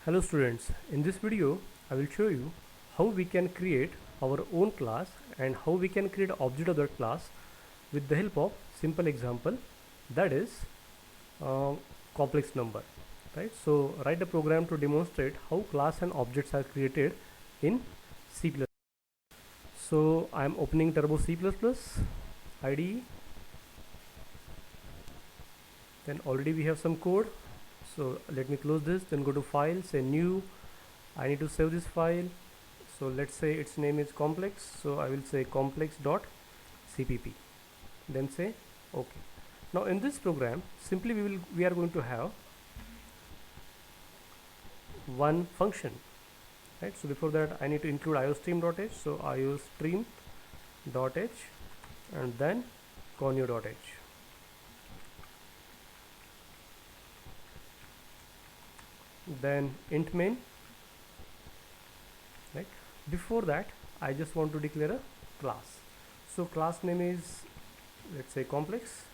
Hello students, in this video I will show you how we can create our own class and how we can create object of that class with the help of simple example, that is uh, complex number, right? So write the program to demonstrate how class and objects are created in C++. So I am opening Turbo C++ IDE, then already we have some code. So let me close this, then go to file, say new. I need to save this file, so let's say its name is complex, so I will say complex.cpp, then say OK. Now in this program simply we are going to have one function, right? So before that I need to include iostream.h, so iostream.h and then conio.h. then int main, right? Before that I just want to declare a class, so class name is, let's say, complex,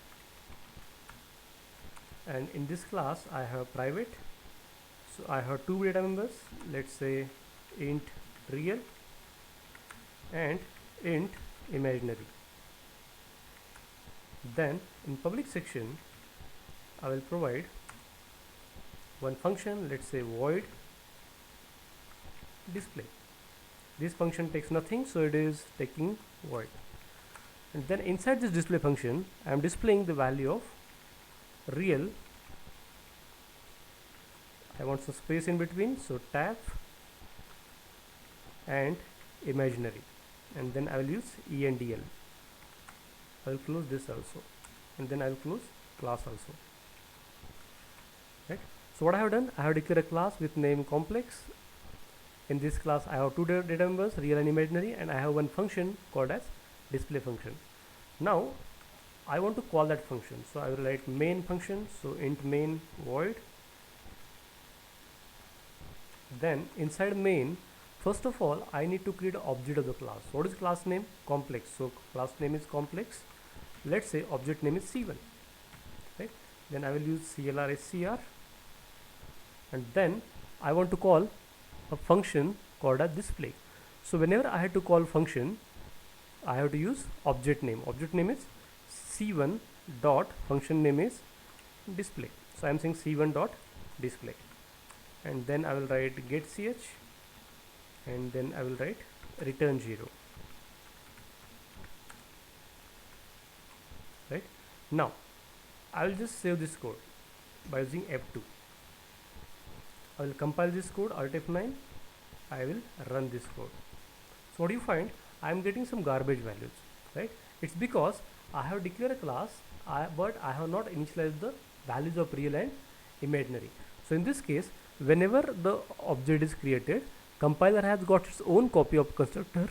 and in this class I have private, so I have two data members, let's say int real and int imaginary. Then in public section I will provide one function, let's say void display. This function takes nothing, so it is taking void, and then inside this display function I am displaying the value of real. I want some space in between, so tab and imaginary, and then I will use endl. I will close this also, and then I will close class also, right? So what I have done, I have declared a class with name complex. In this class I have two data members, real and imaginary, and I have one function called as display function. Now I want to call that function, so I will write main function, so int main void. Then inside main, first of all I need to create an object of the class. What is class name? Complex, so class name is complex. Let's say object name is c1, right? Then I will use clr scr, and then I want to call a function called as display. So whenever I have to call function, I have to use object name. Object name is c1 dot function name is display, so I am saying c1 dot display, and then I will write get ch, and then I will write return 0, right? Now I will just save this code by using F2. I will compile this code, Alt F9. I will run this code. So what do you find? I am getting some garbage values, right? It's because I have declared a class, but I have not initialized the values of real and imaginary. So in this case, whenever the object is created, compiler has got its own copy of constructor,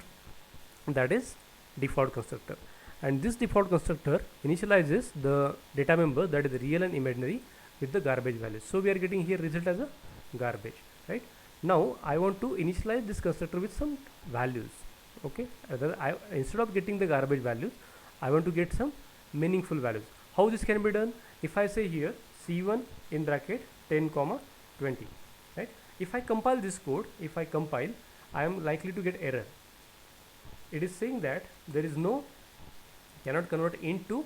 that is default constructor, and this default constructor initializes the data member, that is real and imaginary, with the garbage values. So we are getting here result as a garbage, right? Now I want to initialize this constructor with some values, okay? Instead of getting the garbage values, I want to get some meaningful values. How this can be done? If I say here c1 in bracket 10 comma 20, right? If I compile this code, if I compile, I am likely to get error. It is saying that there is no, cannot convert into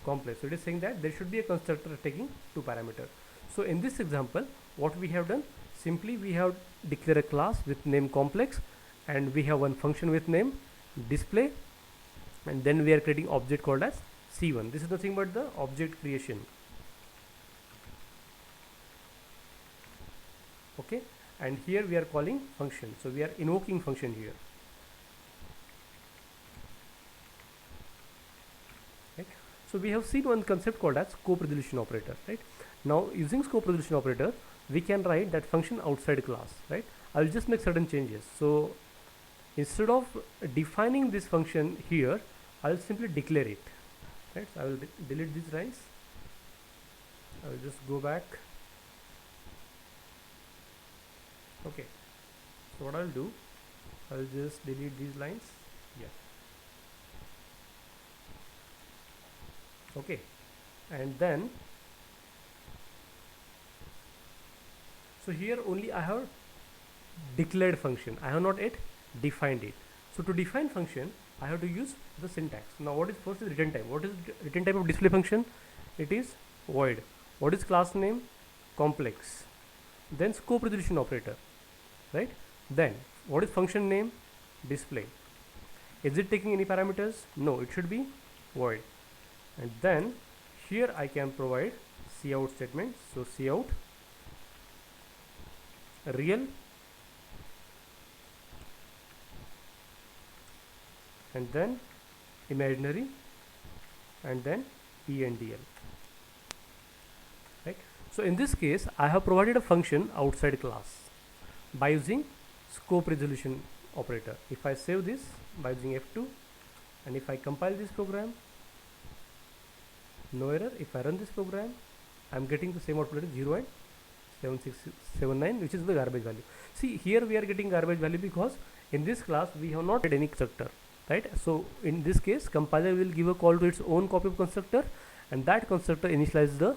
complex, so it is saying that there should be a constructor taking two parameters. So in this example, what we have done, simply we have declared a class with name complex, and we have one function with name display, and then we are creating object called as c1. This is nothing but the object creation, okay? And here we are calling function, so we are invoking function here, right? So we have seen one concept called as scope resolution operator, right? Now using scope resolution operator, we can write that function outside class, right? I'll just make certain changes. So instead of defining this function here, I'll simply declare it, right? So I will delete these lines. I will just go back. Okay, so what I'll do, I'll just delete these lines. Yeah, okay. And then, So here only I have declared function, I have not yet defined it. So to define function I have to use the syntax. Now what is first is return type. What is return type of display function? It is void. What is class name? Complex. Then scope resolution operator, right? Then what is function name? Display. Is it taking any parameters? No, it should be void. And then here I can provide cout statement. So cout real and then imaginary and then endl, right? So in this case I have provided a function outside class by using scope resolution operator. If I save this by using F2 and if I compile this program, no error. If I run this program, I am getting the same output as 0 and 7679, which is the garbage value. See, here we are getting garbage value because in this class we have not had any constructor, right? So in this case compiler will give a call to its own copy of constructor, and that constructor initializes the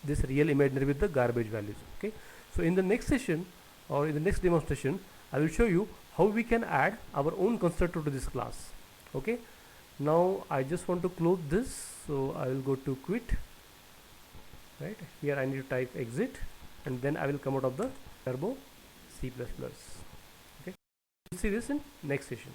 this real imaginary with the garbage values. Okay, so in the next session or in the next demonstration I will show you how we can add our own constructor to this class. Okay, now I just want to close this, so I will go to quit. Right here I need to type exit and then I will come out of the Turbo C++. Okay, we'll see this in next session.